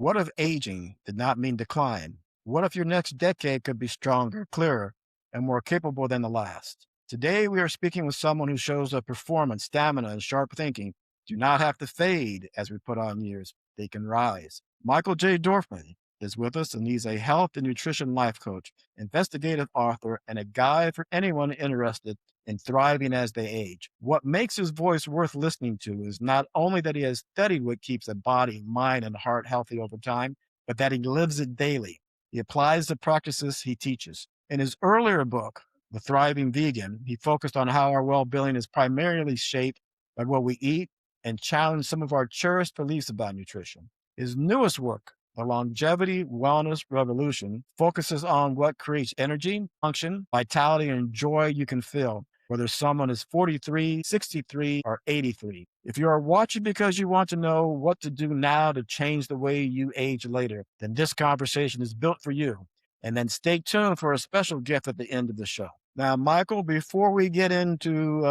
What if aging did not mean decline? What if your next decade could be stronger, clearer, and more capable than the last? Today, we are speaking with someone who shows that performance, stamina, and sharp thinking do not have to fade as we put on years, they can rise. Michael J. Dorfman is with us, and he's a health and nutrition life coach, investigative author, and a guide for anyone interested in thriving as they age. What makes his voice worth listening to is not only that he has studied what keeps a body, mind, and heart healthy over time, but that he lives it daily. He applies the practices he teaches. In his earlier book, The Thriving Vegan, he focused on how our well being is primarily shaped by what we eat and challenged some of our cherished beliefs about nutrition. His newest work, The Longevity Wellness Revolution, focuses on what creates energy, function, vitality, and joy you can feel whether someone is 43, 63, or 83. If you are watching because you want to know what to do now to change the way you age later, then this conversation is built for you. And then stay tuned for a special gift at the end of the show. Now, Michael, before we get into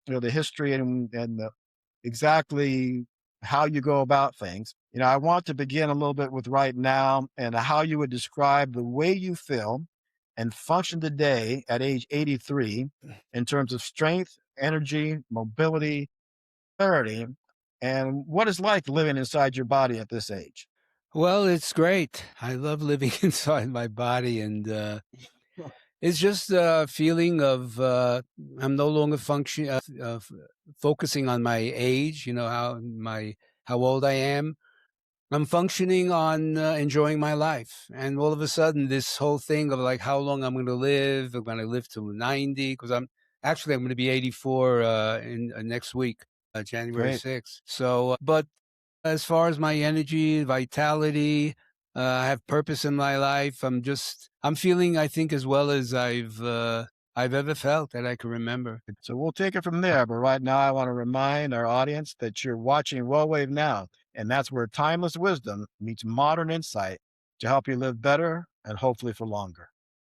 the history and exactly how you go about things, I want to begin a little bit with right now and how you would describe the way you feel and function today at age 83 in terms of strength, energy, mobility, clarity, and what it's like living inside your body at this age. Well, it's great. I love living inside my body, and it's just a feeling of I'm no longer focusing on my age. You know how old I am. I'm functioning on enjoying my life, and all of a sudden, this whole thing of like how long I'm going to live. I'm going to live to 90 because I'm going to be 84 in next week, January Great. 6th. So, but as far as my energy, vitality, I have purpose in my life. I'm feeling, I think, as well as I've ever felt that I can remember. So we'll take it from there. But right now, I want to remind our audience that you're watching WellWave Now, and that's where timeless wisdom meets modern insight to help you live better and hopefully for longer.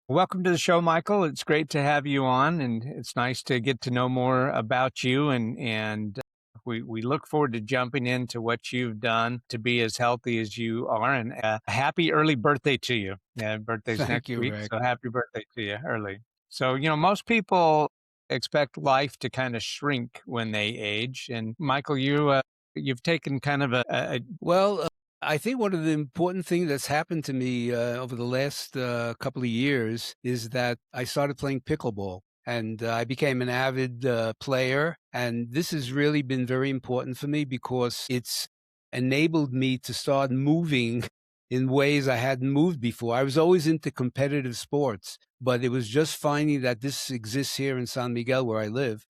Welcome to the show, Michael. It's great to have you on, and it's nice to get to know more about you. And we look forward to jumping into what you've done to be as healthy as you are. And a happy early birthday to you. Yeah, birthday's Thank next you, week, Rick. so happy birthday to you early. So most people expect life to kind of shrink when they age, and Michael, you've taken kind of a Well, I think one of the important things that's happened to me over the last couple of years is that I started playing pickleball. And I became an avid player. And this has really been very important for me because it's enabled me to start moving in ways I hadn't moved before. I was always into competitive sports, but it was just finding that this exists here in San Miguel, where I live.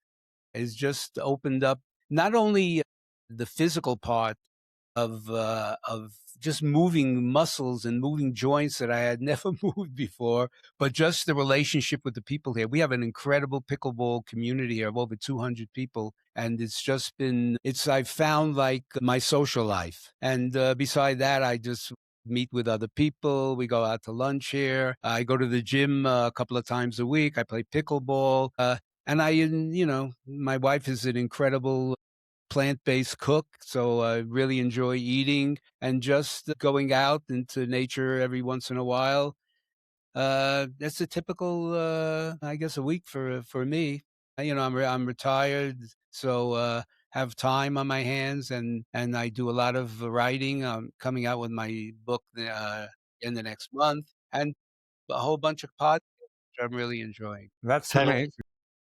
It's just opened up not only the physical part of just moving muscles and moving joints that I had never moved before, but just the relationship with the people here. We have an incredible pickleball community here of over 200 people, and I've found like my social life. And beside that, I just meet with other people. We go out to lunch here. I go to the gym a couple of times a week. I play pickleball. And my wife is an incredible plant-based cook, so I really enjoy eating and just going out into nature every once in a while. That's a typical, I guess, a week for me. I'm retired, so have time on my hands, and I do a lot of writing. I'm coming out with my book in the next month, and a whole bunch of podcasts which I'm really enjoying. that's Title amazing.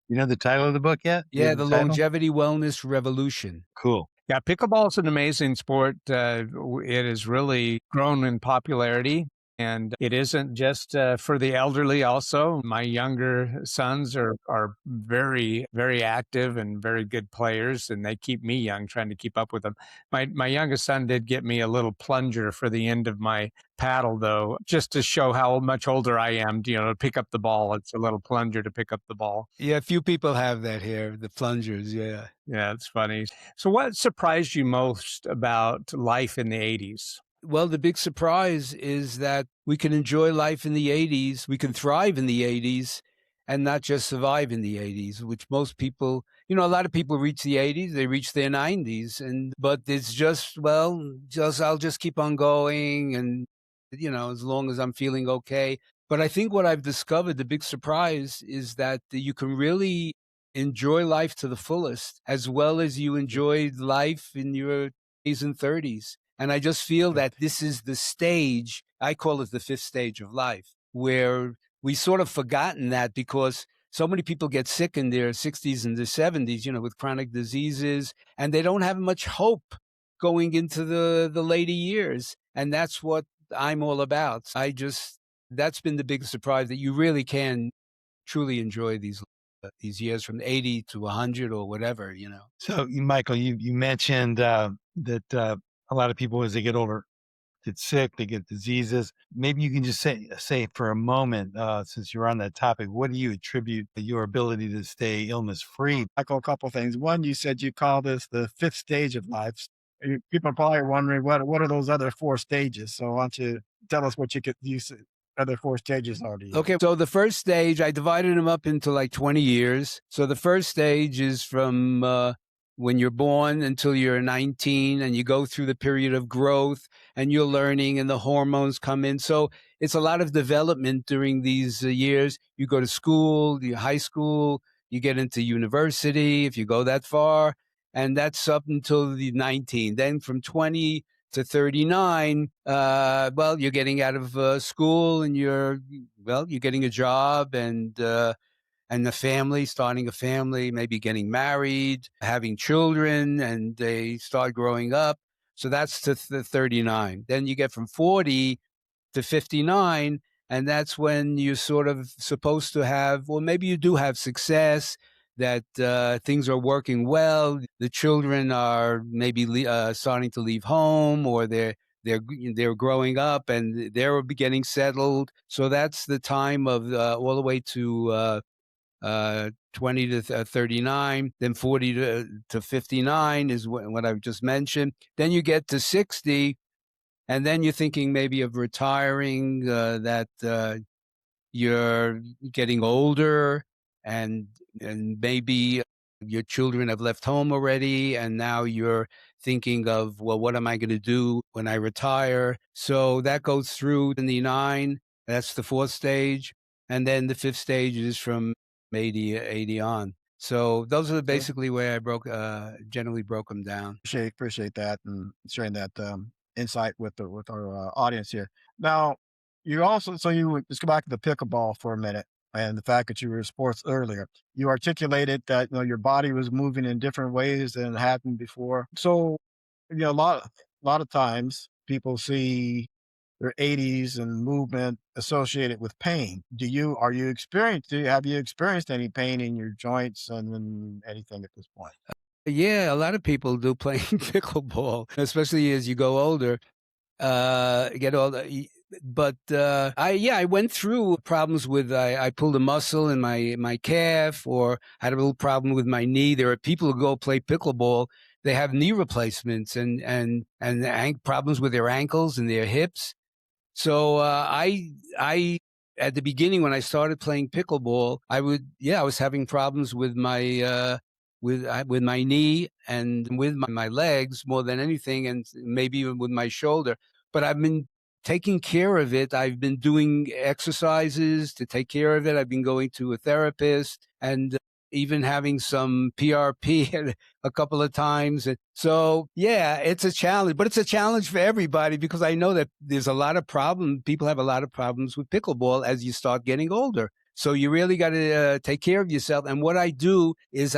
You know the title of the book yet? Do you Yeah, have the the title? Longevity Wellness Revolution. Cool. Yeah, pickleball is an amazing sport. It has really grown in popularity, and it isn't just for the elderly. Also, my younger sons are very, very active and very good players, and they keep me young, trying to keep up with them. My youngest son did get me a little plunger for the end of my paddle, though, just to show how much older I am. To pick up the ball, it's a little plunger to pick up the ball. Yeah, few people have that here, the plungers, yeah. Yeah, it's funny. So what surprised you most about life in the 80s? Well, the big surprise is that we can enjoy life in the 80s, we can thrive in the 80s, and not just survive in the 80s, which most people, a lot of people reach the 80s, they reach their 90s, but it's just, I'll just keep on going, and as long as I'm feeling okay. But I think what I've discovered, the big surprise, is that you can really enjoy life to the fullest, as well as you enjoyed life in your 20s and 30s. And I just feel that this is the stage, I call it the fifth stage of life, where we sort of forgotten that because so many people get sick in their 60s and their 70s, with chronic diseases, and they don't have much hope going into the later years. And that's what I'm all about. That's been the big surprise, that you really can truly enjoy these years from 80 to 100 or whatever. So, Michael, you mentioned that a lot of people, as they get older, get sick, they get diseases. Maybe you can just say for a moment, since you're on that topic, what do you attribute your ability to stay illness free? Michael, a couple of things. One, you said you call this the fifth stage of life. People are probably wondering what are those other four stages. So why don't you tell us what other four stages are to you? Okay, so the first stage, I divided them up into like 20 years. So the first stage is from when you're born until you're 19, and you go through the period of growth, and you're learning, and the hormones come in. So it's a lot of development during these years. You go to school, high school, you get into university, if you go that far, and that's up until the 19. Then from 20 to 39, you're getting out of school, and you're getting a job, and the family, starting a family, maybe getting married, having children, and they start growing up. So that's to 39. Then you get from 40 to 59, and that's when you're sort of supposed to have, or maybe you do have success, that things are working well. The children are maybe starting to leave home, or they're growing up, and they're getting settled. So that's the time of all the way to 20 to 39, then 40 to 59 is what I've just mentioned. Then you get to 60, and then you're thinking maybe of retiring, that you're getting older, and maybe your children have left home already, and now you're thinking of, well, what am I going to do when I retire? So that goes through 79. That's the fourth stage. And then the fifth stage is from 80 on. So those are basically where I generally broke them down. Appreciate that and sharing that insight with our audience here. Now, let's go back to the pickleball for a minute, and the fact that you were in sports earlier. You articulated that your body was moving in different ways than it happened before. So, a lot of times people see their 80s and movement associated with pain. Have you experienced any pain in your joints and anything at this point? Yeah, a lot of people do playing pickleball, especially as you go older. Get older. But I went through problems with, I pulled a muscle in my calf, or had a little problem with my knee. There are people who go play pickleball, they have knee replacements and problems with their ankles and their hips. So I at the beginning, when I started playing pickleball, I was having problems with my with my knee and with my legs more than anything, and maybe even with my shoulder. But I've been taking care of it. I've been doing exercises to take care of it. I've been going to a therapist, and even having some PRP a couple of times. So, yeah, it's a challenge, but it's a challenge for everybody, because I know that there's a lot of problems. People have a lot of problems with pickleball as you start getting older. So you really got to take care of yourself. And what I do is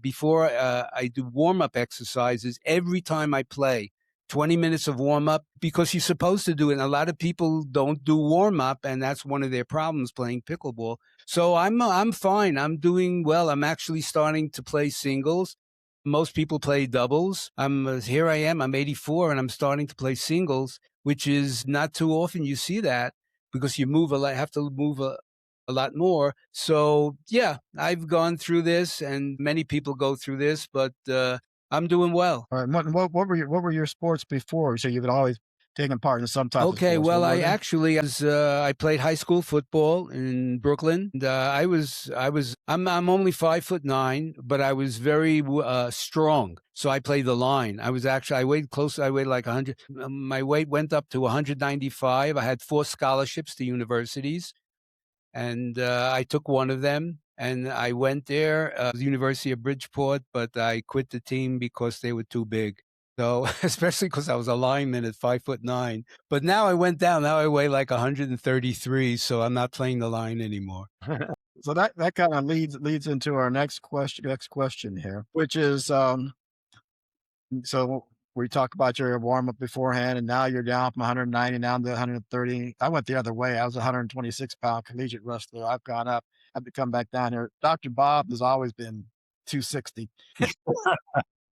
before I do warm-up exercises every time I play. 20 minutes of warm-up, because you're supposed to do it. And a lot of people don't do warm-up, and that's one of their problems playing pickleball. So I'm fine. I'm doing well. I'm actually starting to play singles. Most people play doubles. Here I am. I'm 84, and I'm starting to play singles, which is not too often you see that, because you have to move a lot more. So yeah, I've gone through this, and many people go through this, but I'm doing well. All right. What were your sports before? So you've always taking part in some type of Okay, sports. well, What were I they? actually I played high school football in Brooklyn. And, I'm only 5'9", but I was very strong. So I played the line. I weighed close. I weighed like 100. My weight went up to 195. I had 4 scholarships to universities, and I took one of them. And I went there, the University of Bridgeport, but I quit the team because they were too big. So, especially because I was a lineman at 5'9". But now I went down. Now I weigh like 133, so I'm not playing the line anymore. So that kind of leads into our next question here, which is so we talked about your warm up beforehand, and now you're down from 190 down to 130. I went the other way. I was a 126-pound collegiate wrestler. I've gone up. I've to come back down here. Dr. Bob has always been 260.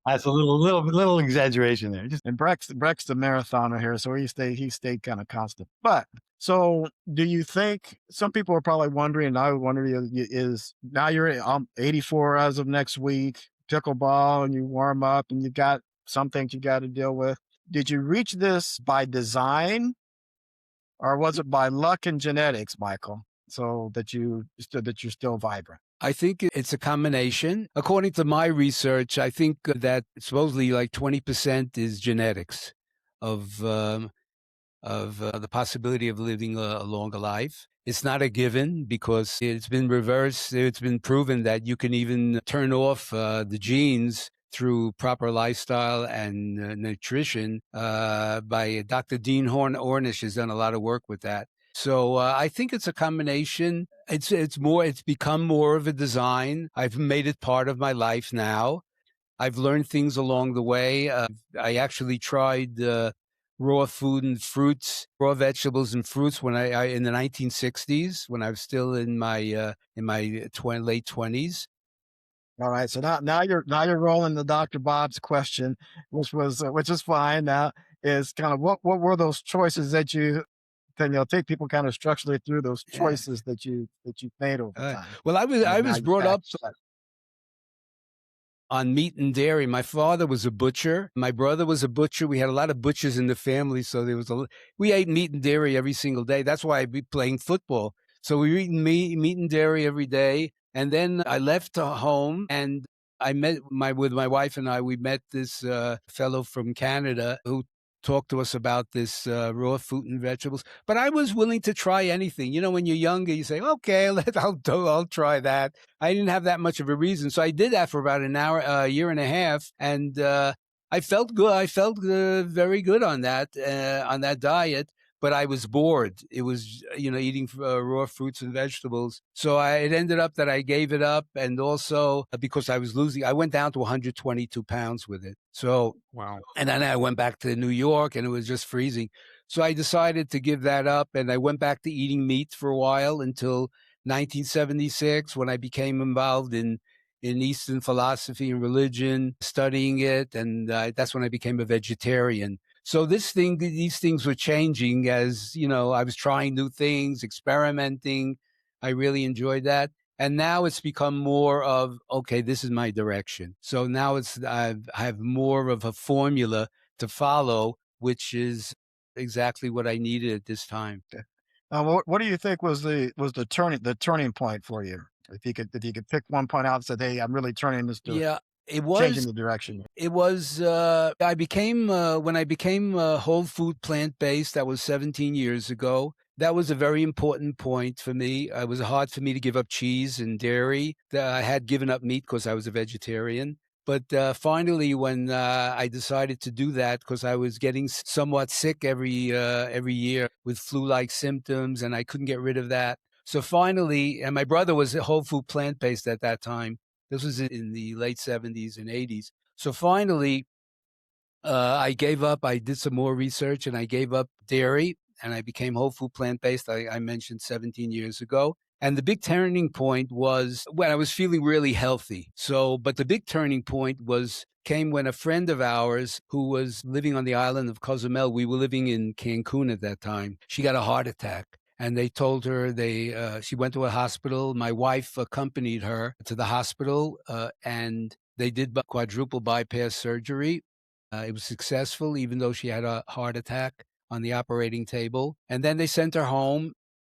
That's a little exaggeration there. Just And Breck's the marathoner here, so he stayed kind of constant. But so, do you think some people are probably wondering, and I would wonder is now you're 84 as of next week, pickleball, and you warm up, and you got some things you got to deal with. Did you reach this by design, or was it by luck and genetics, Michael? So that you're still vibrant. I think it's a combination. According to my research, I think that supposedly like 20% is genetics of the possibility of living a longer life. It's not a given because it's been reversed. It's been proven that you can even turn off the genes through proper lifestyle and nutrition. By Dr. Dean Ornish has done a lot of work with that. So I think it's a combination. It's become more of a design. I've made it part of my life now. I've learned things along the way. I actually tried raw food and fruits, raw vegetables and fruits when I in the 1960s when I was still in my late 20s. All right, so now you're rolling the Dr. Bob's question, which is fine. Now is kind of what were those choices that you then you'll take people kind of structurally through those Yeah. choices that you made over time. Well, I And now was you brought up package that. on meat and dairy. My father was a butcher. My brother was a butcher. We had a lot of butchers in the family, so we ate meat and dairy every single day. That's why I'd be playing football. So we were eating meat and dairy every day. And then I left home and I met with my wife and I. We met this fellow from Canada who talked to us about this raw fruit and vegetables. But I was willing to try anything. You know, when you're younger, you say, "Okay, I'll try that." I didn't have that much of a reason, so I did that for about a year and a half, and I felt good. I felt very good on that diet. But I was bored. It was, eating raw fruits and vegetables. So it ended up that I gave it up. And also because I was losing, I went down to 122 pounds with it. So, Wow. and then I went back to New York and it was just freezing. So I decided to give that up. And I went back to eating meat for a while until 1976 when I became involved in Eastern philosophy and religion, studying it. And that's when I became a vegetarian. So these things were changing as, I was trying new things, experimenting. I really enjoyed that. And now it's become more of, okay, this is my direction. So now I have more of a formula to follow, which is exactly what I needed at this time. What do you think was the turning point for you? If you could pick one point out and said, "Hey, I'm really turning this to Yeah, it changing was the direction." It was I became when I became whole food plant-based. That was 17 years ago. That was a very important point for me. It was hard for me to give up cheese and dairy. I had given up meat because I was a vegetarian. But finally, when I decided to do that, because I was getting somewhat sick every year with flu-like symptoms, and I couldn't get rid of that. So finally, and my brother was whole food plant-based at that time. This was in the late 70s and 80s. So finally, I gave up. I did some more research and I gave up dairy and I became whole food plant-based, I mentioned 17 years ago. And the big turning point was when I was feeling really healthy. But the big turning point came when a friend of ours who was living on the island of Cozumel, we were living in Cancun at that time, she got a heart attack. And they told her she went to a hospital. My wife accompanied her to the hospital, and they did quadruple bypass surgery. It was successful, even though she had a heart attack. on the operating table. And then they sent her home.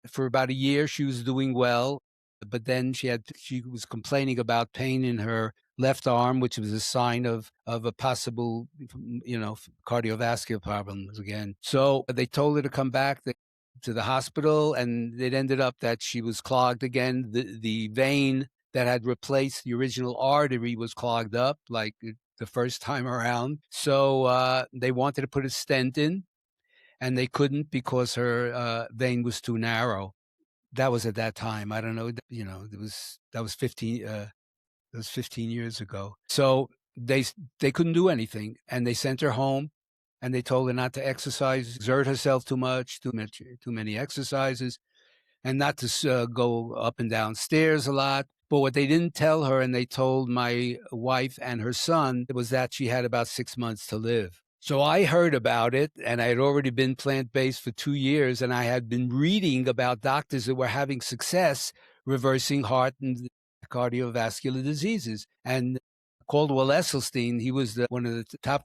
For about a year, she was doing well, but then she was complaining about pain in her left arm, which was a sign of a possible, cardiovascular problems again. So they told her to come back to the hospital, and it ended up that she was clogged again. The vein that had replaced the original artery was clogged up like the first time around. So they wanted to put a stent in, and they couldn't because her vein was too narrow. That was at that time. I don't know. That was 15. That was 15 years ago. So they couldn't do anything, and they sent her home, and they told her not to exercise, exert herself too many exercises, and not to go up and down stairs a lot. But what they didn't tell her, and they told my wife and her son, was that she had about 6 months to live. So I heard about it, and I had already been plant-based for 2 years, and I had been reading about doctors that were having success reversing heart and cardiovascular diseases. And Caldwell Esselstyn, he was one of the top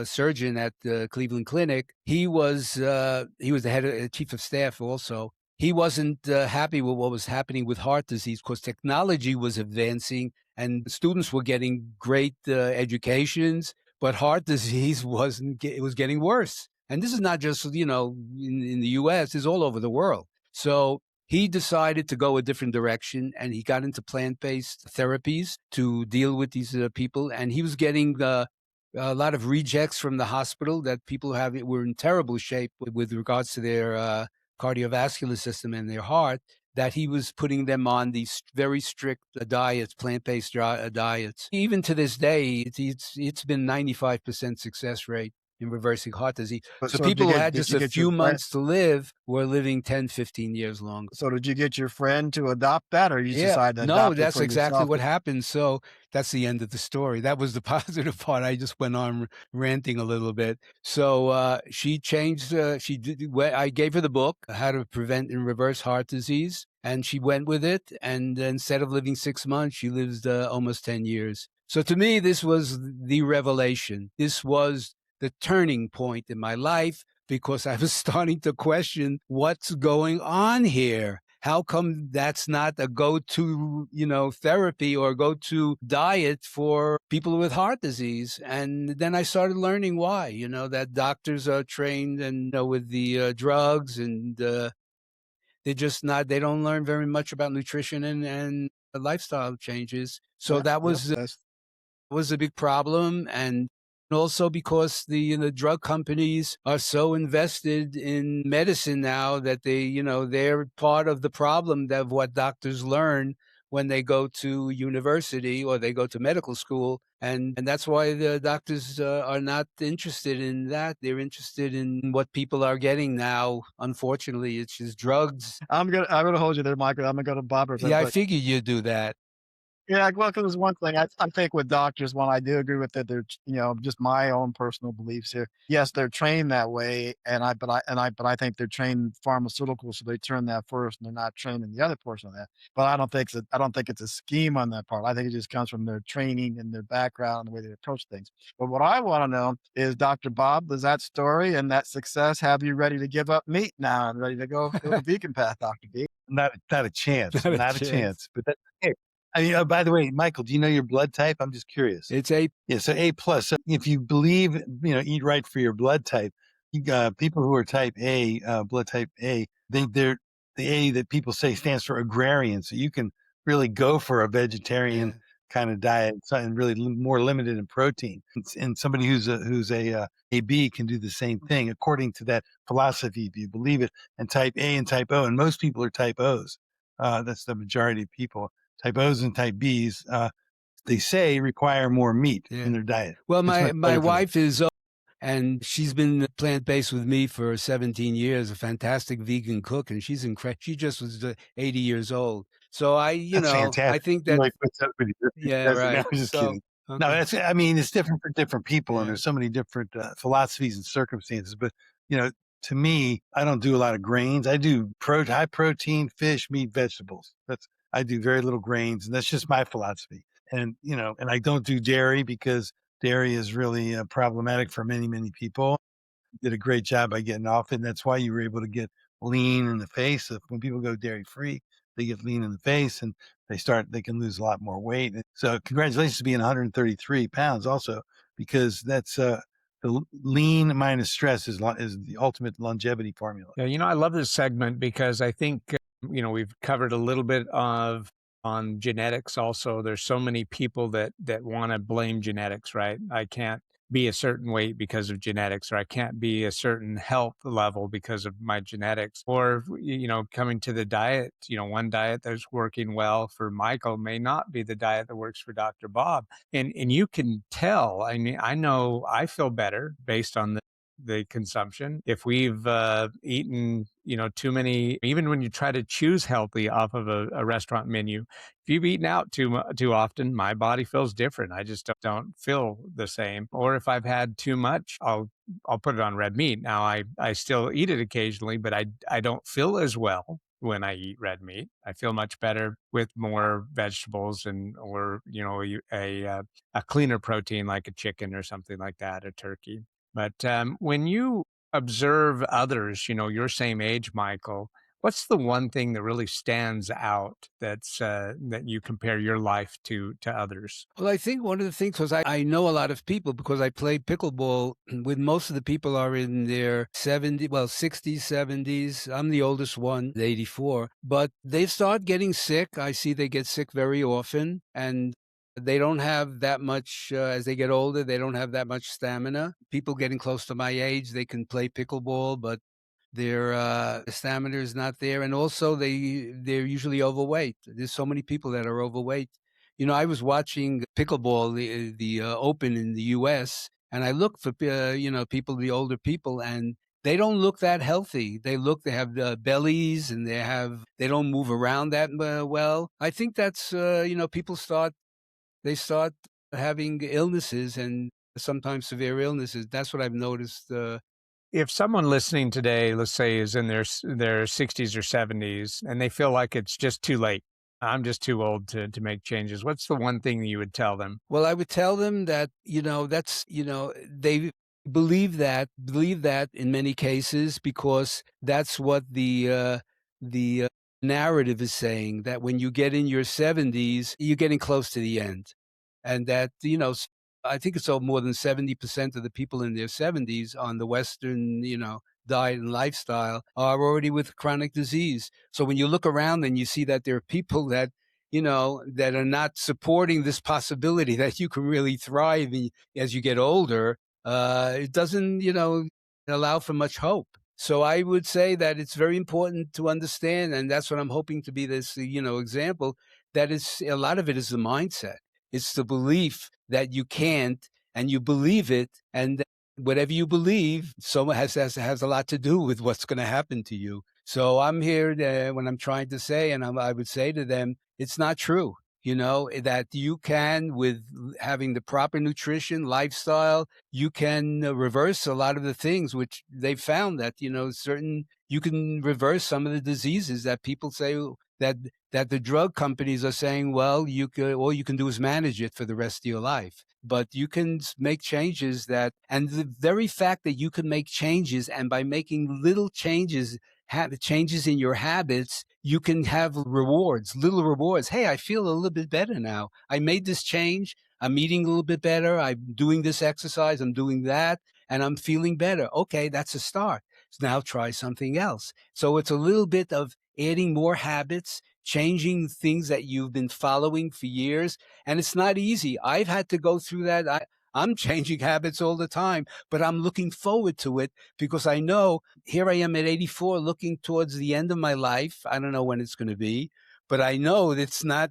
surgeon at the Cleveland Clinic. He was the chief of staff also. He wasn't happy with what was happening with heart disease because technology was advancing and students were getting great educations, but heart disease wasn't. It was getting worse. And this is not just in the U.S. It's all over the world. So he decided to go a different direction, and he got into plant-based therapies to deal with these people. And he was getting a lot of rejects from the hospital that people were in terrible shape with regards to their cardiovascular system and their heart, that he was putting them on these very strict diets, plant-based diets. Even to this day, it's been 95% success rate in reversing heart disease. So people who had just a few months to live were living 10, 15 years longer. So did you get your friend to adopt that, or you decided to adopt it? No, that's for exactly yourself? what happened. So that's the end of the story. That was the positive part. I just went on ranting a little bit. So she changed. I gave her the book, How to Prevent and Reverse Heart Disease, and she went with it. And instead of living 6 months, she lives almost 10 years. So to me, this was the revelation. This was the turning point in my life, because I was starting to question what's going on here. How come that's not a go-to, therapy or go-to diet for people with heart disease? And then I started learning why, that doctors are trained and with the drugs, and they're just not, they don't learn very much about nutrition and lifestyle changes. So that was a big problem. And also because the drug companies are so invested in medicine now that they're part of the problem of what doctors learn when they go to university or they go to medical school. And that's why the doctors are not interested in that. They're interested in what people are getting now. Unfortunately, it's just drugs. I'm gonna hold you there, Michael. I'm gonna go to Bob. Yeah, I figured you'd do that. Yeah, well, because one thing I think with doctors, one I do agree with that. They're just my own personal beliefs here. Yes, they're trained that way, but I think they're trained pharmaceuticals, so they turn that first, and they're not trained in the other portion of that. But I don't think it's a scheme on that part. I think it just comes from their training and their background and the way they approach things. But what I want to know is, Dr. Bob, does that story and that success have you ready to give up meat now and ready to go the vegan path, Dr. B? Not a chance. Not a Not a chance. chance. But that's okay. I mean, by the way, Michael, do you know your blood type? I'm just curious. It's A. Yeah, so A plus. So if you believe, eat right for your blood type, people who are type A, blood type A, they're the A that people say stands for agrarian. So you can really go for a vegetarian kind of diet, and really more limited in protein. And somebody who's a AB can do the same thing according to that philosophy, if you believe it. And type A and type O, and most people are type O's. That's the majority of people. Type O's and type B's, they say, require more meat in their diet. Well, my wife is, and she's been plant-based with me for 17 years, a fantastic vegan cook, and she's incredible. She just was 80 years old. So That's fantastic. I think that, Like, what's up with you? yeah, right. No, I'm just kidding. Okay. No, it's different for different people, and there's so many different philosophies and circumstances. But, to me, I don't do a lot of grains. I do high protein, fish, meat, vegetables. I do very little grains, and that's just my philosophy. And, and I don't do dairy because dairy is really problematic for many, many people. did a great job by getting off it. And that's why you were able to get lean in the face. Of when people go dairy free, they get lean in the face and they can lose a lot more weight. So congratulations to being 133 pounds also, because that's the lean minus stress is the ultimate longevity formula. Yeah, I love this segment because I think, we've covered a little bit on genetics also. There's so many people that want to blame genetics, right? I can't be a certain weight because of genetics, or I can't be a certain health level because of my genetics. Or, coming to the diet, one diet that's working well for Michael may not be the diet that works for Dr. Bob. And you can tell, I mean, I know I feel better based on the consumption. If we've eaten, too many, even when you try to choose healthy off of a restaurant menu, if you've eaten out too often, my body feels different. I just don't feel the same. Or if I've had too much, I'll put it on red meat. Now I still eat it occasionally, but I don't feel as well when I eat red meat. I feel much better with more vegetables or a cleaner protein like a chicken or something like that, a turkey. But when you observe others, your same age, Michael, what's the one thing that really stands out that you compare your life to others? Well, I think one of the things, because I know a lot of people because I play pickleball with most of the people are in their 60s, 70s. I'm the oldest one, 84. But they start getting sick. I see they get sick very often. And they don't have that much, as they get older, they don't have that much stamina. People getting close to my age, they can play pickleball, but their stamina is not there. And also they're usually overweight. There's so many people that are overweight. I was watching pickleball, the Open in the U.S., and I look for, people, the older people, and they don't look that healthy. They have bellies and they don't move around that well. I think that's, people they start having illnesses and sometimes severe illnesses. That's what I've noticed. If someone listening today, let's say, is in their 60s or 70s, and they feel like it's just too late, I'm just too old to make changes, what's the one thing that you would tell them? Well, I would tell them that, they believe that in many cases because that's what the narrative is saying, that when you get in your 70s, you're getting close to the end. And that, I think it's more than 70% of the people in their 70s on the Western, diet and lifestyle are already with chronic disease. So when you look around and you see that there are people that, that are not supporting this possibility that you can really thrive as you get older, it doesn't, allow for much hope. So I would say that it's very important to understand, and that's what I'm hoping to be this, example, that a lot of it is the mindset. It's the belief that you can't, and you believe it, and whatever you believe, has a lot to do with what's going to happen to you. So I'm here when I'm trying to say, and I would say to them, it's not true. That you can, with having the proper nutrition, lifestyle, you can reverse a lot of the things which they found that, you can reverse some of the diseases that people say that the drug companies are saying, well, all you can do is manage it for the rest of your life. But you can make changes and the very fact that you can make changes, and by making little changes, changes in your habits, you can have little rewards. Hey, I feel a little bit better now. I made this change. I'm eating a little bit better. I'm doing this exercise. I'm doing that, and I'm feeling better. Okay, that's a start. So now try something else. So it's a little bit of adding more habits, changing things that you've been following for years. And it's not easy. I've had to go through that. I'm changing habits all the time, but I'm looking forward to it because I know here I am at 84 looking towards the end of my life. I don't know when it's going to be, but I know it's not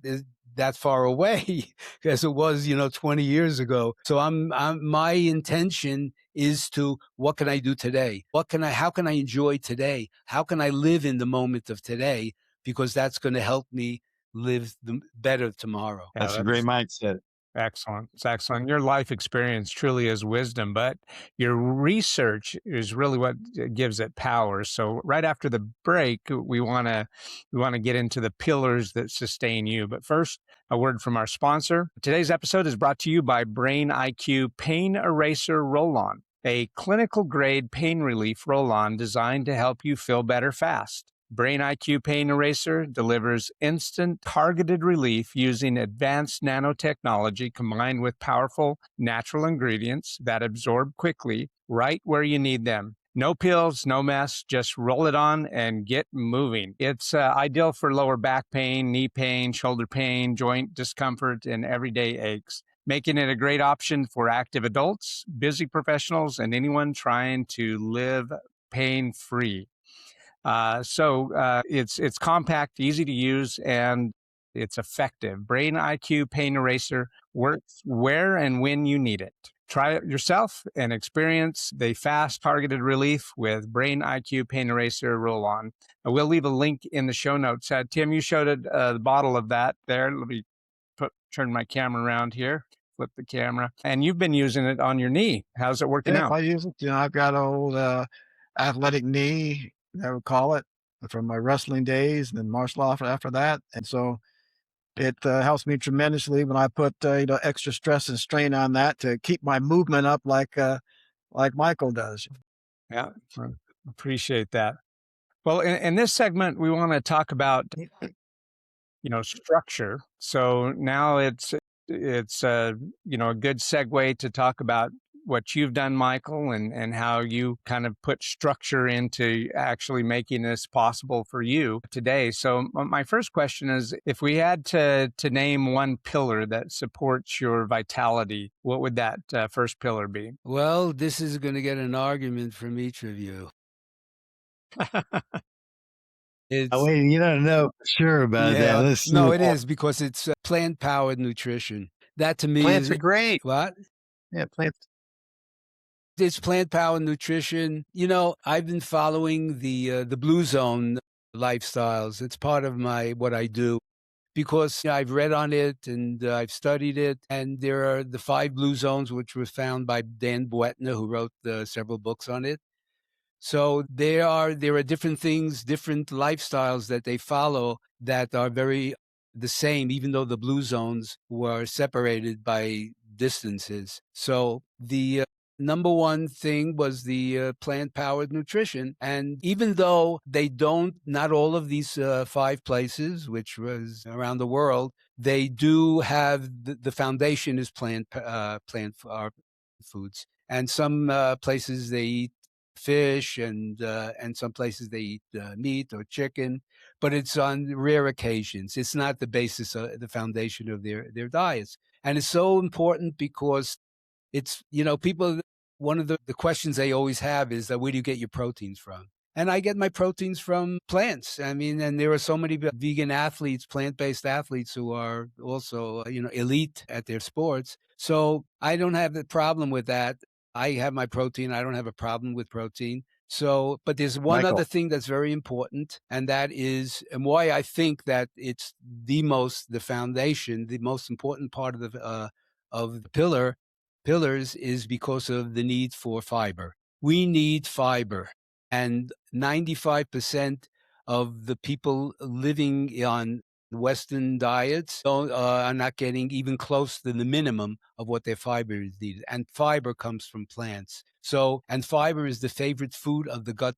that far away as it was, 20 years ago. So my intention is what can I do today? How can I enjoy today? How can I live in the moment of today? Because that's going to help me live better tomorrow. Yeah, That's a great mindset. Excellent. It's excellent. Your life experience truly is wisdom, but your research is really what gives it power. So right after the break, we want to get into the pillars that sustain you. But first, a word from our sponsor. Today's episode is brought to you by Brain IQ Pain Eraser Roll-On. a clinical grade pain relief roll-on designed to help you feel better fast. Brain IQ Pain Eraser delivers instant targeted relief using advanced nanotechnology combined with powerful natural ingredients that absorb quickly right where you need them. No pills, no mess, just roll it on and get moving. It's ideal for lower back pain, knee pain, shoulder pain, joint discomfort, and everyday aches, making it a great option for active adults, busy professionals, and anyone trying to live pain-free. It's compact, easy to use, and it's effective. Brain IQ Pain Eraser works where and when you need it. Try it yourself and experience the fast targeted relief with Brain IQ Pain Eraser Roll-On. We'll leave a link in the show notes. Tim, you showed the bottle of that there. Let me turn my camera around here. Flip the camera. And you've been using it on your knee. How's it working out? I use it. I've got an old athletic knee, I would call it, from my wrestling days and then martial art after that. And so it helps me tremendously when I put extra stress and strain on that to keep my movement up like Michael does. Yeah, appreciate that. Well, in this segment, we want to talk about structure. So now it's a good segue to talk about what you've done, Michael, and how you kind of put structure into actually making this possible for you today. So my first question is, if we had to name one pillar that supports your vitality, what would that first pillar be? Well, this is going to get an argument from each of you. Wait, you don't know for sure about that. Let's no, it is, because it's plant-powered nutrition. That to me plants are great. What? Yeah, plants. It's plant-powered nutrition. I've been following the Blue Zone lifestyles. It's part of what I do, because I've read on it and I've studied it. And there are the 5 Blue Zones, which were found by Dan Buettner, who wrote several books on it. So there are different things, different lifestyles that they follow that are very the same, even though the Blue Zones were separated by distances. So the number one thing was the plant-powered nutrition. And even though not all of these 5 places, which was around the world, they do have the foundation is plant foods. And some places they eat fish, and some places they eat meat or chicken, but it's on rare occasions. It's not the basis of the foundation of their diets. And it's so important because it's, people, one of the questions they always have is that where do you get your proteins from? And I get my proteins from plants. I mean, and there are so many vegan athletes, plant-based athletes, who are also, elite at their sports. So I don't have the problem with that. I have my protein. I don't have a problem with protein. So, but there's one other thing that's very important, and that is, and why I think that it's the foundation, the most important part of the pillars is because of the need for fiber. We need fiber, and 95% of the people living on Western diets are not getting even close to the minimum of what their fiber is needed. And fiber comes from plants. And fiber is the favorite food of the gut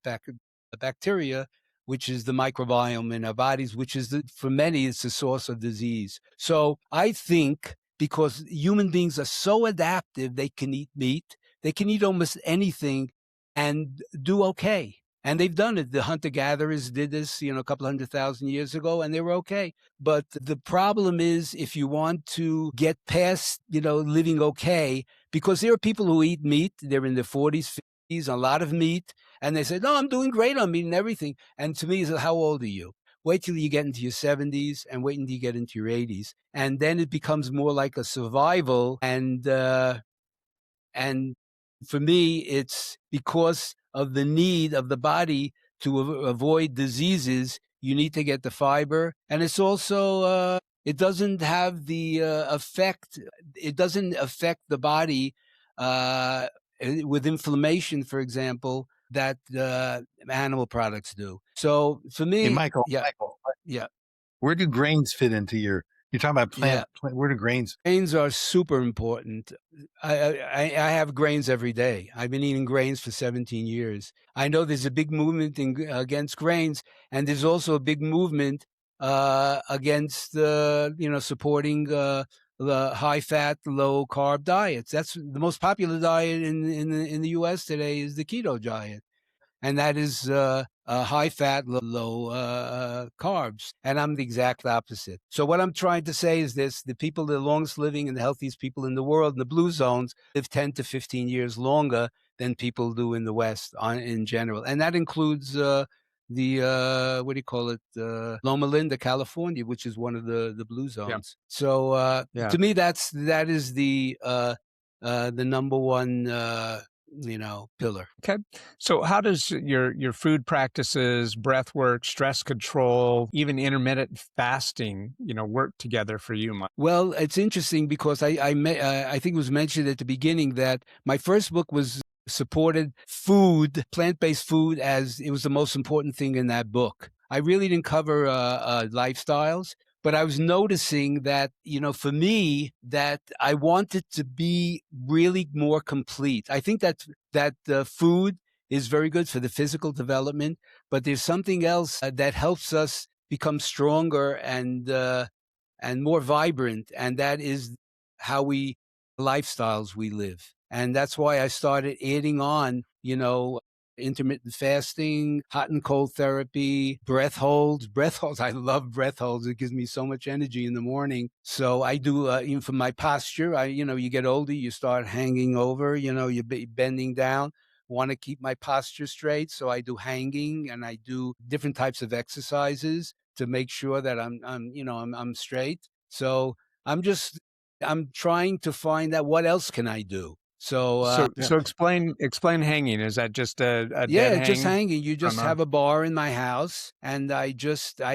bacteria, which is the microbiome in our bodies, which is, for many, it's the source of disease. So I think because human beings are so adaptive, they can eat meat, they can eat almost anything and do okay. And they've done it. The hunter-gatherers did this, a couple 100,000 years ago, and they were okay. But the problem is, if you want to get past, living okay, because there are people who eat meat, they're in their 40s, 50s, a lot of meat, and they say, no, I'm doing great, I'm eating everything. And to me, it's how old are you? Wait till you get into your 70s and wait until you get into your 80s. And then it becomes more like a survival. And for me, it's because of the need of the body to avoid diseases. You need to get the fiber. And it's also, it doesn't have the effect. It doesn't affect the body with inflammation, for example, that animal products do. So for me, Hey, Michael, yeah. Michael, where do grains fit into your You're talking about Yeah. where do grains? Grains are super important. I have grains every day. I've been eating grains for 17 years. I know there's a big movement against grains, and there's also a big movement against supporting the high fat, low carb diets. That's the most popular diet in the U.S. today is the keto diet, and that is high fat, low carbs. And I'm the exact opposite. So what I'm trying to say is this: the people, the longest living and the healthiest people in the world, in the blue zones, live 10 to 15 years longer than people do in the West in general. And that includes the what do you call it? Loma Linda, California, which is one of the blue zones. Yeah. So to me, that is the number one pillar. Okay. So how does your food practices, breath work, stress control, even intermittent fasting, work together for you, Mike? Well, it's interesting because I think it was mentioned at the beginning that my first book was supported food, plant-based food, as it was the most important thing in that book. I really didn't cover lifestyles, but I was noticing that, for me, that I wanted to be really more complete. I think that food is very good for the physical development, but there's something else that helps us become stronger and more vibrant, and that is lifestyles we live. And that's why I started adding on, intermittent fasting, hot and cold therapy, breath holds. Breath holds, I love breath holds. It gives me so much energy in the morning. So I do, even for my posture, you get older, you start hanging over, you're bending down. Want to keep my posture straight. So I do hanging and I do different types of exercises to make sure that I'm straight. So I'm trying to find out what else can I do. So explain hanging. Is that just a dead hang? Just hanging. You just have a bar in my house, and I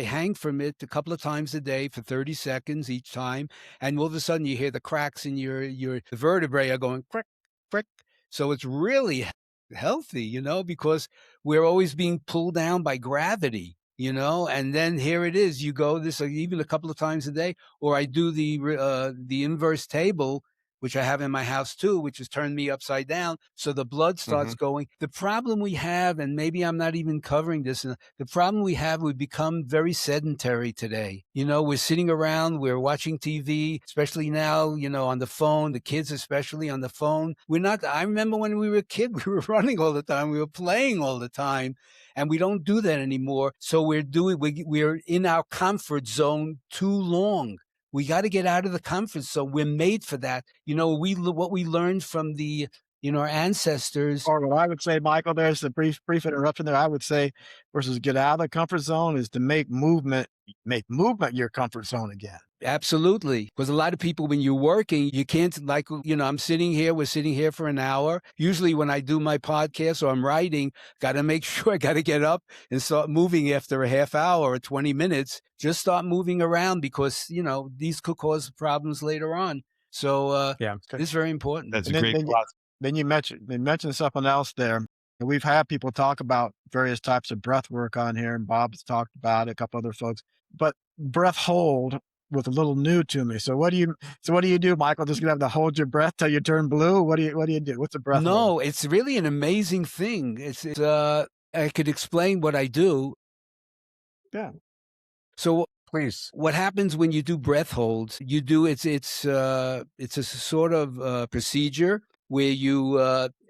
hang from it a couple of times a day for 30 seconds each time, and all of a sudden you hear the cracks in your vertebrae are going crick, crick. So it's really healthy, because we're always being pulled down by gravity. And then here it is. You go this even a couple of times a day, or I do the inverse table, which I have in my house too, which has turned me upside down. So the blood starts going. The problem we have, and maybe I'm not even covering this, the problem we have, we've become very sedentary today. We're sitting around, we're watching TV, especially now, on the phone, the kids especially on the phone. I remember when we were a kid, we were running all the time, we were playing all the time. And we don't do that anymore. So we're in our comfort zone too long. We got to get out of the comfort zone. We're made for that. What we learned from our ancestors. Or what I would say, Michael, there's a brief interruption there. I would say versus get out of the comfort zone is to make movement your comfort zone again. Absolutely. Because a lot of people, when you're working, you can't, we're sitting here for an hour. Usually when I do my podcast or I'm writing, got to make sure I got to get up and start moving after a half hour or 20 minutes. Just start moving around because, these could cause problems later on. So it's very important. That's a great philosophy. Then you mentioned something else there. And we've had people talk about various types of breath work on here, and Bob's talked about it, a couple other folks. But breath hold was a little new to me. So what do you do, Michael? Just gonna have to hold your breath till you turn blue? What do you do? What's a breath hold? No, it's really an amazing thing. I could explain what I do. Yeah. So please, what happens when you do breath holds? You do it's a sort of procedure where you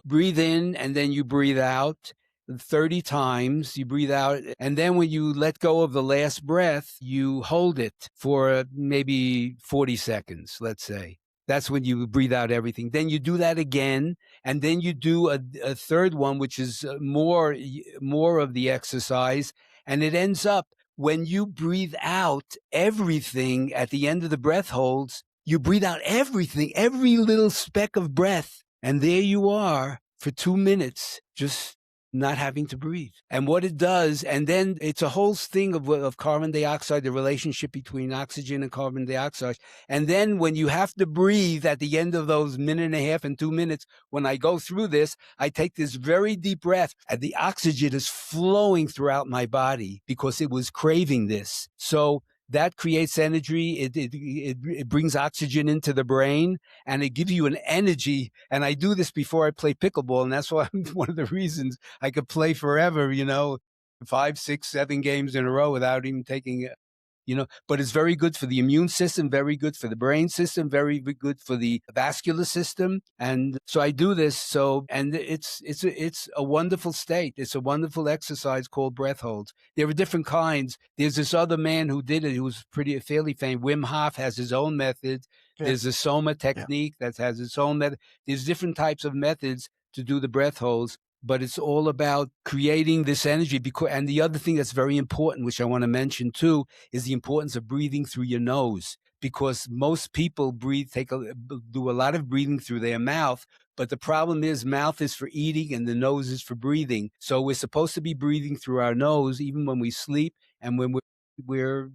breathe in and then you breathe out 30 times. You breathe out, and then when you let go of the last breath, you hold it for maybe 40 seconds, let's say. That's when you breathe out everything. Then you do that again, and then you do a third one, which is more of the exercise, and it ends up when you breathe out everything at the end of the breath holds. You breathe out everything, every little speck of breath, and there you are for 2 minutes, just not having to breathe. And what it does, and then it's a whole thing of carbon dioxide, the relationship between oxygen and carbon dioxide. And then when you have to breathe at the end of those minute and a half and 2 minutes, when I go through this, I take this very deep breath and the oxygen is flowing throughout my body because it was craving this. So that creates energy. It brings oxygen into the brain, and it gives you an energy. And I do this before I play pickleball, and that's why one of the reasons I could play forever, 5, 6, 7 games in a row without even taking but it's very good for the immune system, very good for the brain system, very good for the vascular system. And so I do this. And it's a wonderful state. It's a wonderful exercise called breath holds. There are different kinds. There's this other man who did it, who was fairly famous. Wim Hof has his own method. Yeah. There's a Soma technique that has its own method. There's different types of methods to do the breath holds, but it's all about creating this energy. And the other thing that's very important, which I want to mention too, is the importance of breathing through your nose, because most people do a lot of breathing through their mouth. But the problem is, mouth is for eating and the nose is for breathing. So we're supposed to be breathing through our nose, even when we sleep and when we're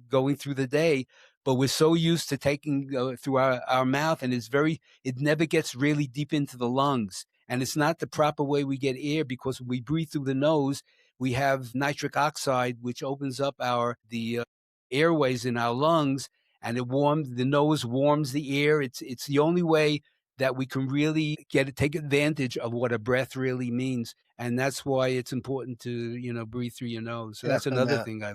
going through the day. But we're so used to taking through our mouth, and it never gets really deep into the lungs. And it's not the proper way we get air, because when we breathe through the nose, we have nitric oxide, which opens up the airways in our lungs, and the nose warms the air. It's the only way that we can really take advantage of what a breath really means. And that's why it's important to, breathe through your nose. So that's another thing I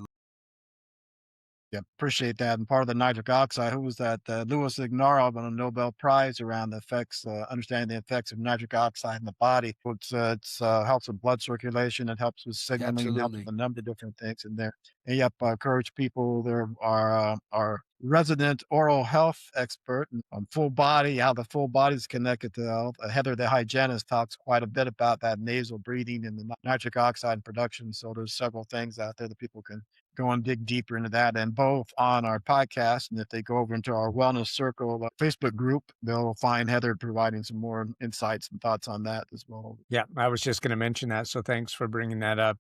Yeah, appreciate that. And part of the nitric oxide, who was that? Louis Ignarov won a Nobel Prize around the effects, understanding the effects of nitric oxide in the body. It's helps with blood circulation. It helps with signaling. It helps with absolutely. a number of different things in there. And yep, encourage people. There are our resident oral health expert on full body, how the full body is connected to health. Heather, the hygienist, talks quite a bit about that nasal breathing and the nitric oxide production. So there's several things out there that people can go and dig deeper into that, and both on our podcast. And if they go over into our Wellness Circle Facebook group, they'll find Heather providing some more insights and thoughts on that as well. Yeah, I was just going to mention that. So thanks for bringing that up.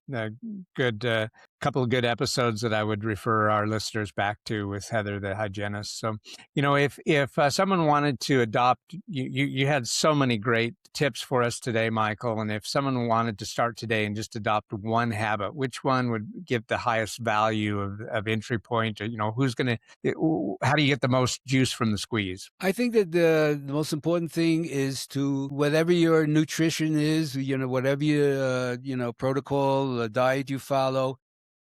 Good couple of good episodes that I would refer our listeners back to with Heather, the hygienist. So, if someone wanted to adopt, you had so many great tips for us today, Michael. And if someone wanted to start today and just adopt one habit, which one would give the highest value of entry point? Or, how do you get the most juice from the squeeze? I think that the most important thing is to, whatever your nutrition is, whatever your, protocol, diet you follow,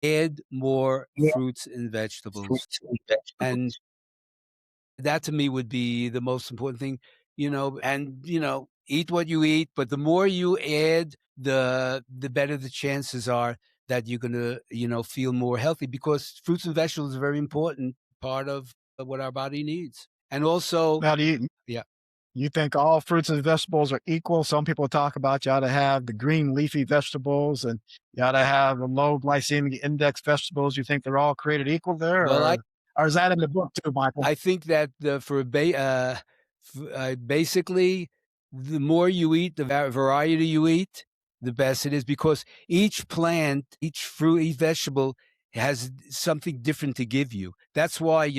add more fruits and vegetables. And that to me would be the most important thing, eat what you eat, but the more you add, the better the chances are that you're going to, feel more healthy, because fruits and vegetables are a very important part of what our body needs. And also, Now, yeah. You think all fruits and vegetables are equal? Some people talk about you ought to have the green leafy vegetables and you ought to have the low glycemic index vegetables. You think they're all created equal there? Well, Or is that in the book too, Michael? I think that basically, the more you eat, the variety you eat, the best it is, because each plant, each fruit, each vegetable has something different to give you. That's why,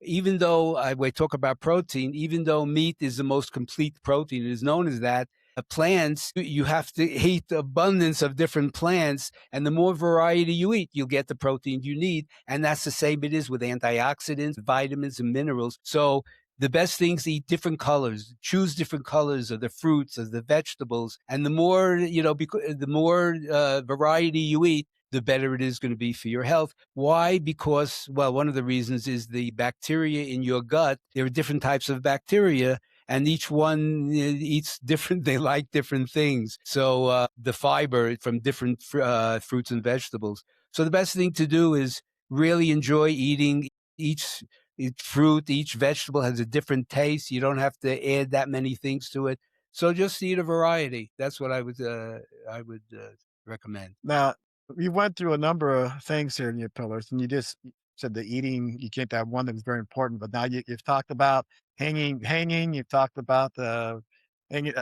even though we talk about protein, even though meat is the most complete protein, it is known as that, plants, you have to eat abundance of different plants, and the more variety you eat, you'll get the protein you need. And that's the same it is with antioxidants, vitamins, and minerals. So the best things, eat different colors, choose different colors of the fruits, of the vegetables. And the more, the more variety you eat, the better it is going to be for your health. Why? Because, one of the reasons is the bacteria in your gut. There are different types of bacteria, and each one eats different. They like different things. So the fiber from different fruits and vegetables. So the best thing to do is really enjoy eating each fruit. Each vegetable has a different taste. You don't have to add that many things to it. So just eat a variety. That's what I would recommend. Now, you went through a number of things here in your pillars, and you just said the eating, you can't have one that was very important, but now you've talked about hanging, you've talked about the hanging,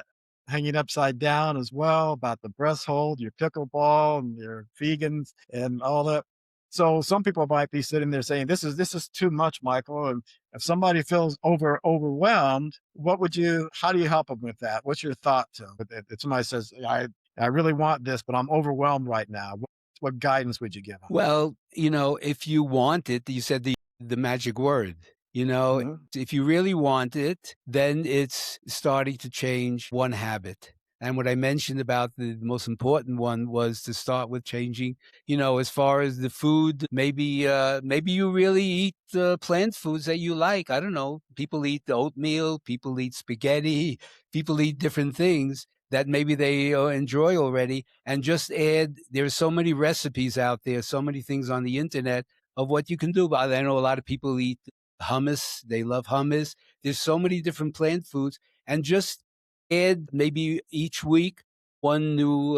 hanging upside down as well, about the breast hold, your pickleball, and your vegans, and all that. So some people might be sitting there saying, "This is too much, Michael." And if somebody feels overwhelmed, how do you help them with that? What's your thought to them? If somebody says, "I really want this, but I'm overwhelmed right now." what guidance would you give them? Well, if you want it, you said the magic word. Mhm. If you really want it, then it's starting to change one habit. And what I mentioned about the most important one was to start with changing, as far as the food, maybe you really eat plant foods that you like. I don't know. People eat oatmeal, people eat spaghetti, people eat different things that maybe they enjoy already, and just add. There's so many recipes out there, so many things on the internet of what you can do. But I know a lot of people eat hummus. They love hummus. There's so many different plant foods, and just add maybe each week one new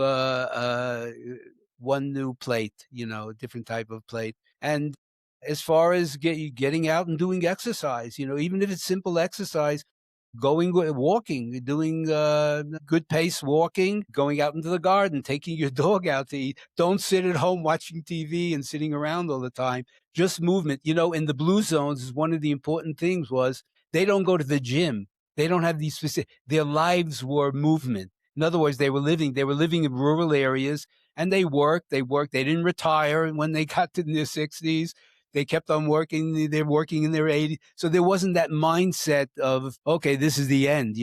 one new plate, different type of plate. And as far as getting out and doing exercise, even if it's simple exercise, walking, doing good pace walking, going out into the garden, taking your dog out to eat. Don't sit at home watching TV and sitting around all the time. Just movement. In the blue zones, one of the important things was they don't go to the gym. They don't have these specific. Their lives were movement. In other words, they were living in rural areas, and they worked. They worked. They didn't retire when they got to their 60s. They kept on working. They're working in their 80s. So there wasn't that mindset of, okay, this is the end.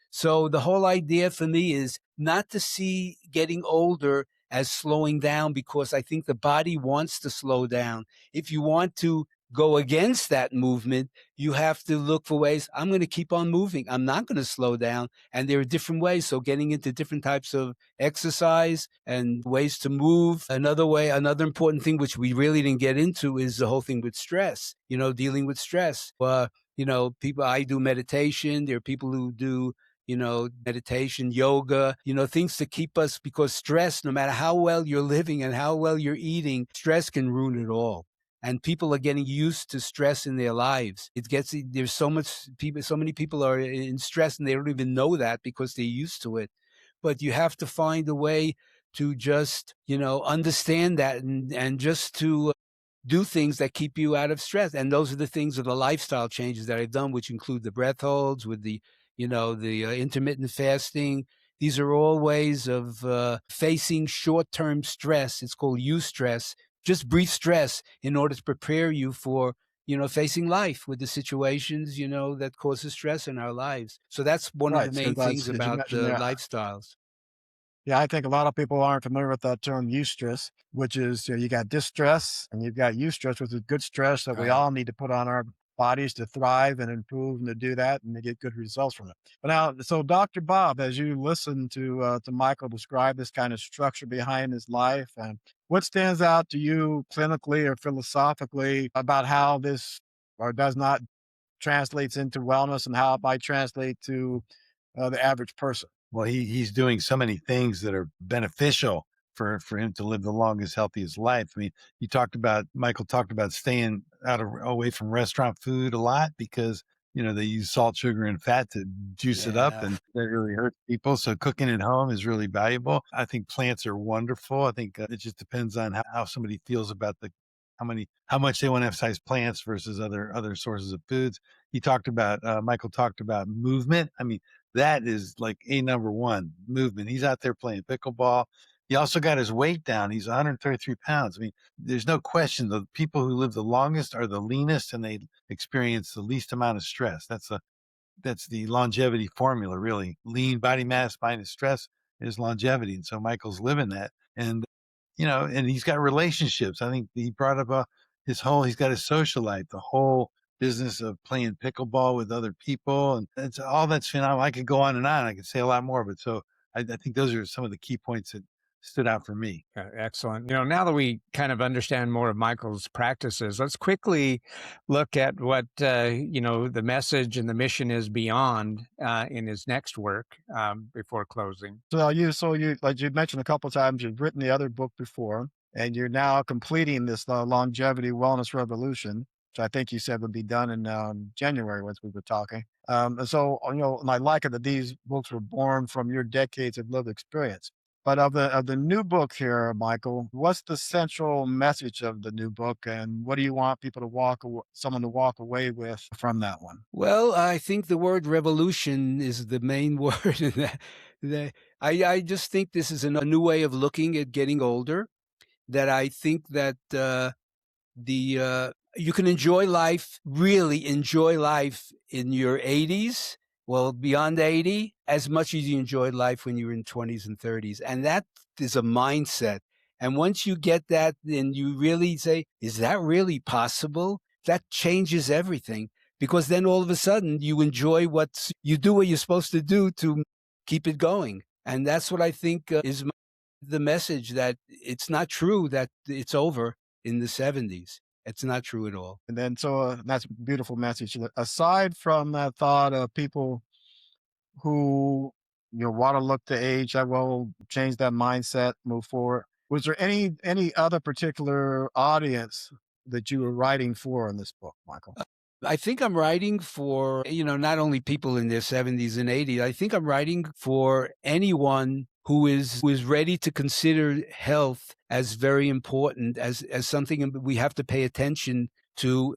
So the whole idea for me is not to see getting older as slowing down, because I think the body wants to slow down. If you want to go against that movement, you have to look for ways. I'm going to keep on moving. I'm not going to slow down. And there are different ways. So getting into different types of exercise and ways to move. Another important thing, which we really didn't get into, is the whole thing with stress, dealing with stress. I do meditation. There are people who do meditation, yoga, things to keep us, because stress, no matter how well you're living and how well you're eating, stress can ruin it all. And people are getting used to stress in there's so many people are in stress and they don't even know that because they're used to it. But you have to find a way to just, understand that, and just to do things that keep you out of stress. And those are the things of the lifestyle changes that I've done, which include the breath holds, with the intermittent fasting. These are all ways of facing short-term stress. It's called eustress, just brief stress, in order to prepare you for, facing life with the situations, that causes stress in our lives. So that's one of the Right. main Because things as you about mentioned there, lifestyles. yeah, I think a lot of people aren't familiar with that term eustress, which is you got distress and you've got eustress, which is good stress that we Right. all need to put on our bodies to thrive and improve and to do that and to get good results from it. But now, so Dr. Bob, as you listen to Michael describe this kind of structure behind his life, and what stands out to you clinically or philosophically about how this or does not translates into wellness and how it might translate to the average person? Well, he's doing so many things that are beneficial for him to live the longest, healthiest life. I mean, Michael talked about staying away from restaurant food a lot because they use salt, sugar, and fat to juice it up, Yeah. and that really hurts people. So cooking at home is really valuable. I think plants are wonderful. I think it just depends on how somebody feels about how much they want to emphasize plants versus other sources of foods. Michael talked about movement. I mean, that is like a number one, movement. He's out there playing pickleball. He also got his weight down. He's 133 pounds. I mean, there's no question the people who live the longest are the leanest, and they experience the least amount of stress. That's the longevity formula, really. Lean body mass minus stress is longevity. And so Michael's living that. And and he's got relationships. I think he brought up he's got his social life, the whole business of playing pickleball with other people. And that's phenomenal. I could go on and on. I could say a lot more, but so I think those are some of the key points that stood out for me. Excellent. Now that we kind of understand more of Michael's practices, let's quickly look at what, the message and the mission is beyond in his next work before closing. So you, like you mentioned a couple of times, you've written the other book before, and you're now completing this longevity wellness revolution, which I think you said would be done in January once we were talking. And so and I like it that these books were born from your decades of lived experience. But of the new book here, Michael, what's the central message of the new book, and what do you want people to someone to walk away with from that one? Well, I think the word revolution is the main word in that. I just think this is a new way of looking at getting older. that I think that you can enjoy life, really enjoy life in your 80s, well, beyond 80, as much as you enjoyed life when you were in 20s and 30s. And that is a mindset. And once you get that, then you really say, is that really possible? That changes everything, because then all of a sudden you enjoy you do what you're supposed to do to keep it going. And that's what I think is the message, that it's not true that it's over in the 70s. It's not true at all. And then, that's a beautiful message. Aside from that thought of people who want to look to age, that will change that mindset, move forward. Was there any other particular audience that you were writing for in this book, Michael? I think I'm writing for, not only people in their 70s and 80s. I think I'm writing for anyone who is ready to consider health as very important, as something we have to pay attention to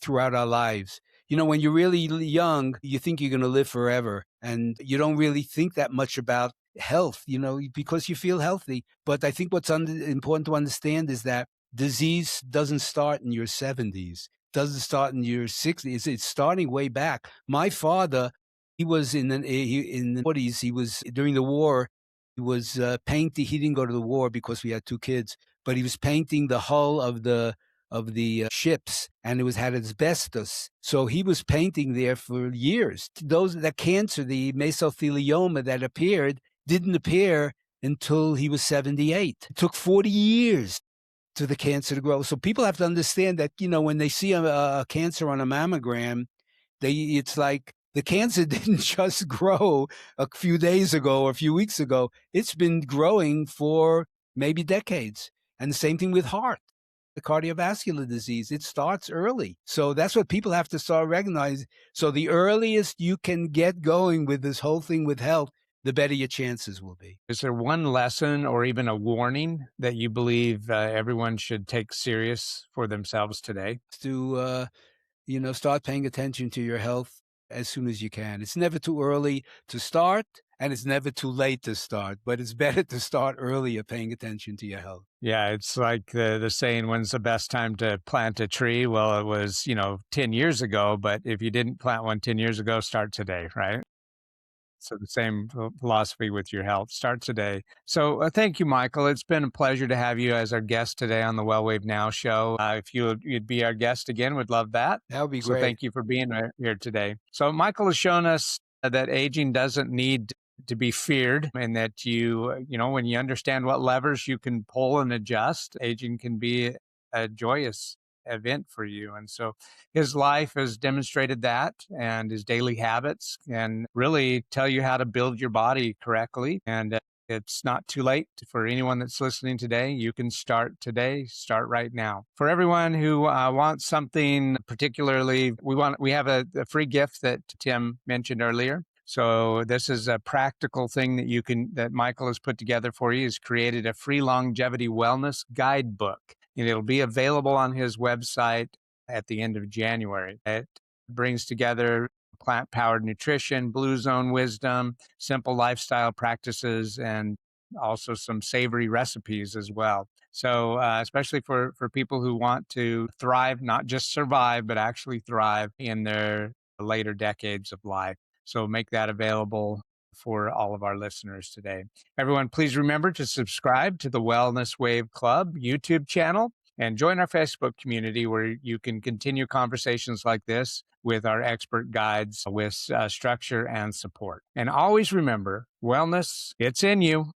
throughout our lives. When you're really young, you think you're going to live forever, and you don't really think that much about health, because you feel healthy. But I think what's important to understand is that disease doesn't start in your 70s, doesn't start in your 60s. It's starting way back. My father, he was in the 40s. He was during the war. He was painting. He didn't go to the war because we had 2 kids, but he was painting the hull of the ships, and it had asbestos. So he was painting there for years. That cancer, the mesothelioma that appeared, didn't appear until he was 78. It took 40 years to the cancer to grow. So people have to understand that, when they see a cancer on a mammogram, it's like the cancer didn't just grow a few days ago or a few weeks ago. It's been growing for maybe decades. And the same thing with the cardiovascular disease. It starts early. So that's what people have to start recognizing. So the earliest you can get going with this whole thing with health, the better your chances will be. Is there one lesson or even a warning that you believe everyone should take serious for themselves today? To, start paying attention to your health as soon as you can. It's never too early to start, and it's never too late to start, but it's better to start earlier paying attention to your health. Yeah, it's like the saying, when's the best time to plant a tree? Well, it was, 10 years ago, but if you didn't plant one 10 years ago, start today, right? So the same philosophy with your health. Start today. So thank you, Michael. It's been a pleasure to have you as our guest today on the WellWaveNOW show. If you'd be our guest again, we'd love that. That would be So great. thank you for being here today. So Michael has shown us that aging doesn't need to be feared, and that when you understand what levers you can pull and adjust, aging can be a joyous event for you. And so his life has demonstrated that, and his daily habits can really tell you how to build your body correctly. And it's not too late for anyone that's listening today. You can start today, start right now. For everyone who wants something particularly, we have a free gift that Tim mentioned earlier. So this is a practical thing that Michael has put together for you. He's created a free longevity wellness guidebook, and it'll be available on his website at the end of January. It brings together plant-powered nutrition, blue zone wisdom, simple lifestyle practices, and also some savory recipes as well. So especially for people who want to thrive, not just survive, but actually thrive in their later decades of life. So make that available for all of our listeners today. Everyone, please remember to subscribe to the Wellness Wave Club YouTube channel and join our Facebook community, where you can continue conversations like this with our expert guides with structure and support. And always remember, wellness, it's in you.